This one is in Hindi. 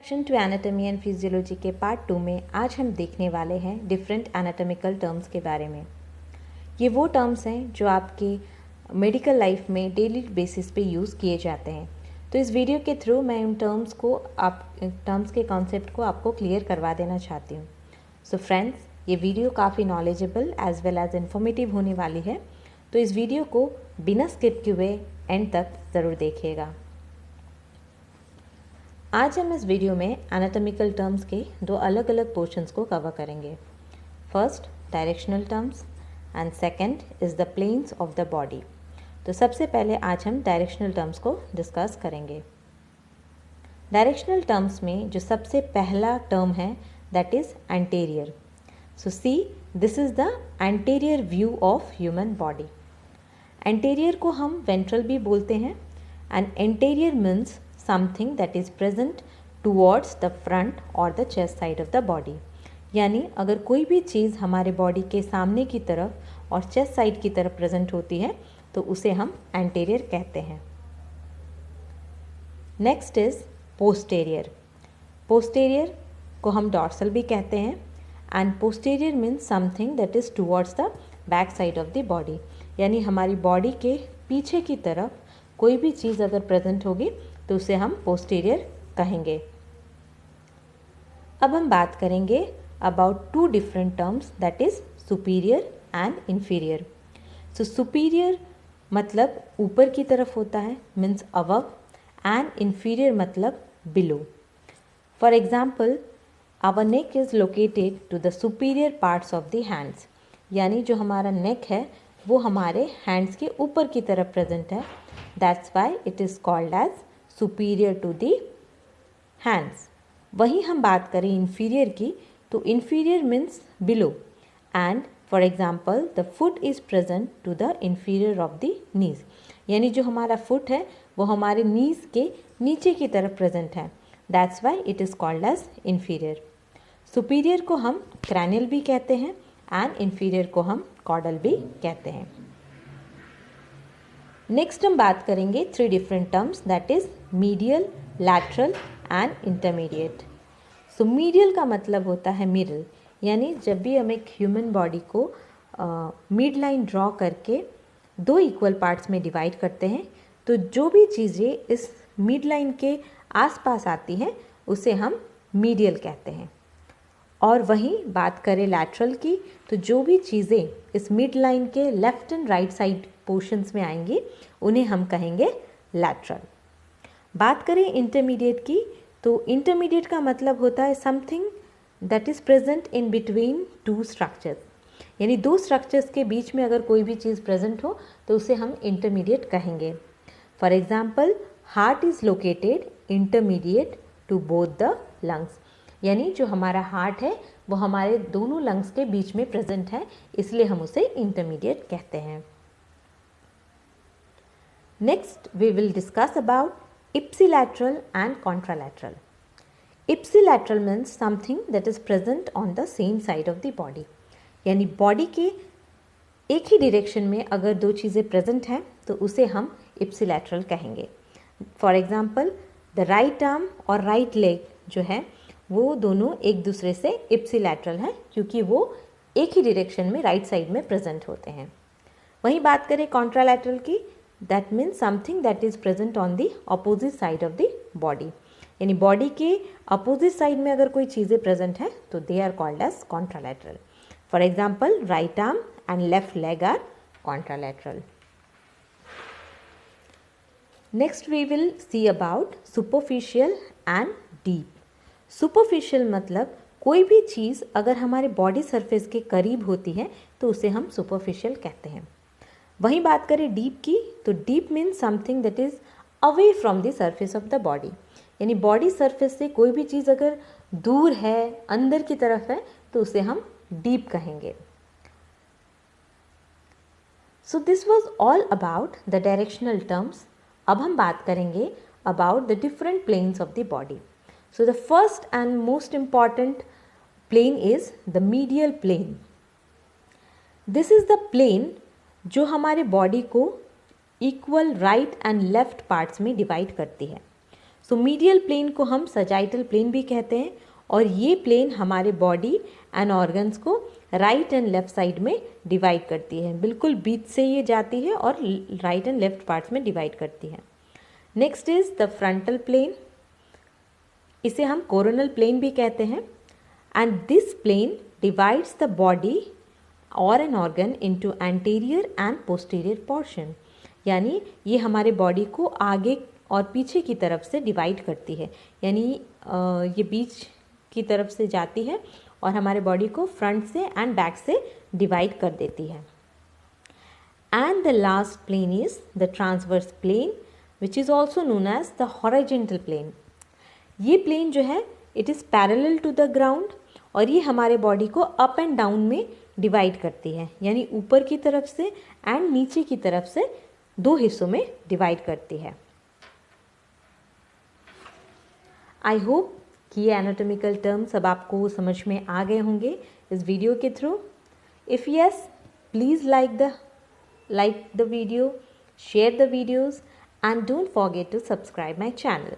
Introduction to anatomy and physiology के पार्ट 2 में आज हम देखने वाले हैं डिफरेंट एनाटॉमिकल टर्म्स के बारे में। ये वो टर्म्स हैं जो आपके मेडिकल लाइफ में डेली बेसिस पे यूज़ किए जाते हैं। तो इस वीडियो के थ्रू मैं उन टर्म्स के कॉन्सेप्ट को आपको क्लियर करवा देना चाहती हूँ। सो फ्रेंड्स, ये वीडियो काफ़ी knowledgeable as well as informative होने वाली है, तो इस वीडियो को बिना स्किप किए हुए एंड तक ज़रूर देखिएगा। आज हम इस वीडियो में एनाटॉमिकल टर्म्स के दो अलग अलग पोर्शंस को कवर करेंगे। First directional terms and second is the planes of the body. तो सबसे पहले आज हम डायरेक्शनल टर्म्स को डिस्कस करेंगे। डायरेक्शनल टर्म्स में जो सबसे पहला टर्म है that is anterior. So see this is the anterior view of human body. Anterior को हम वेंट्रल भी बोलते हैं and anterior means something that is present towards the front or the chest side of the body। यानी अगर कोई भी चीज़ हमारे बॉडी के सामने की तरफ और चेस्ट साइड की तरफ प्रेजेंट होती है तो उसे हम एंटीरियर कहते हैं। Next is posterior. पोस्टीरियर को हम डॉर्सल भी कहते हैं and posterior means something that is towards the back side of the body. यानी हमारी बॉडी के पीछे की तरफ कोई भी चीज़ अगर प्रेजेंट होगी तो उसे हम पोस्टीरियर कहेंगे। अब हम बात करेंगे about two different terms that is superior and inferior. So superior मतलब ऊपर की तरफ होता है, मीन्स अबव, एंड इन्फीरियर मतलब below. For example, our neck is located to the superior parts of the hands. यानी जो हमारा नेक है वो हमारे हैंड्स के ऊपर की तरफ प्रेजेंट है, that's why it is called as superior to the hands. वहीं हम बात करें इन्फीरियर की तो inferior means below and for example the foot is present to the inferior of the knees. यानी जो हमारा फुट है वो हमारे नीज के नीचे की तरफ प्रेजेंट है, that's why it is called as inferior. Superior को हम क्रैनियल भी कहते हैं एंड इन्फीरियर को हम कॉर्डल भी कहते हैं। नेक्स्ट हम बात करेंगे three different terms that is medial, lateral and intermediate. So medial का मतलब होता है मिडल, यानी जब भी हम एक ह्यूमन बॉडी को मिड लाइन ड्रॉ करके दो इक्वल पार्ट्स में डिवाइड करते हैं तो जो भी चीज़ें इस मिड लाइन के आसपास आती हैं उसे हम मीडियल कहते हैं। और वहीं बात करें लैटरल की तो जो भी चीज़ें इस मिड लाइन के left and right side portions में आएंगी उन्हें हम कहेंगे लैटरल। बात करें इंटरमीडिएट की तो इंटरमीडिएट का मतलब होता है something that is present in between two structures. यानी दो स्ट्रक्चर्स के बीच में अगर कोई भी चीज़ प्रेजेंट हो तो उसे हम इंटरमीडिएट कहेंगे। For example, heart is located intermediate to both the lungs. यानी जो हमारा हार्ट है वो हमारे दोनों लंग्स के बीच में प्रेजेंट है, इसलिए हम उसे इंटरमीडिएट कहते हैं। Next we will discuss about ipsilateral and contralateral. Ipsilateral means something that is present on the same side of the body. यानी बॉडी के एक ही डायरेक्शन में अगर दो चीज़ें प्रेजेंट हैं तो उसे हम इप्सिलैटरल कहेंगे। For example, the right arm और राइट लेग जो है वो दोनों एक दूसरे से इप्सिलैटरल हैं क्योंकि वो एक ही डायरेक्शन में राइट साइड में प्रेजेंट होते हैं। वहीं बात करें कॉन्ट्रालैटरल की, that means something that is present on the opposite side of the body. यानी बॉडी के अपोजिट साइड में अगर कोई चीज़ें प्रेजेंट हैं तो they are called as contralateral. For example, right arm and left leg are contralateral. Next we will see about superficial and deep. Superficial मतलब कोई भी चीज़ अगर हमारे बॉडी सरफेस के करीब होती है तो उसे हम सुपरफिशियल कहते हैं। वहीं बात करें डीप की तो deep means something that is away from the surface of the body. यानी बॉडी सरफेस से कोई भी चीज़ अगर दूर है, अंदर की तरफ है तो उसे हम डीप कहेंगे। So this was all about the directional terms. अब हम बात करेंगे about the different planes of the body. So the first and most important plane is the medial plane. This is the plane जो हमारे बॉडी को equal right and left parts में डिवाइड करती है। सो मीडियल प्लेन को हम सजाइटल प्लेन भी कहते हैं और ये प्लेन हमारे बॉडी एंड ऑर्गन्स को राइट एंड लेफ्ट साइड में डिवाइड करती है। बिल्कुल बीच से ये जाती है और राइट एंड लेफ्ट पार्ट्स में डिवाइड करती है। Next is the frontal plane, इसे हम कोरोनल प्लेन भी कहते हैं। And this plane divides the body और an organ into anterior and posterior portion, यानी ये हमारे बॉडी को आगे और पीछे की तरफ से डिवाइड करती है, यानी ये बीच की तरफ से जाती है और हमारे बॉडी को फ्रंट से एंड बैक से डिवाइड कर देती है। And the last plane is the transverse plane which is also known as the horizontal plane. ये प्लेन जो है it is parallel to the ground और ये हमारे बॉडी को अप एंड डाउन में डिवाइड करती है, यानी ऊपर की तरफ से एंड नीचे की तरफ से दो हिस्सों में डिवाइड करती है। आई होप कि ये एनाटॉमिकल टर्म्स अब आपको समझ में आ गए होंगे इस वीडियो के through. If yes, please like the video, share the videos and don't forget to subscribe my channel.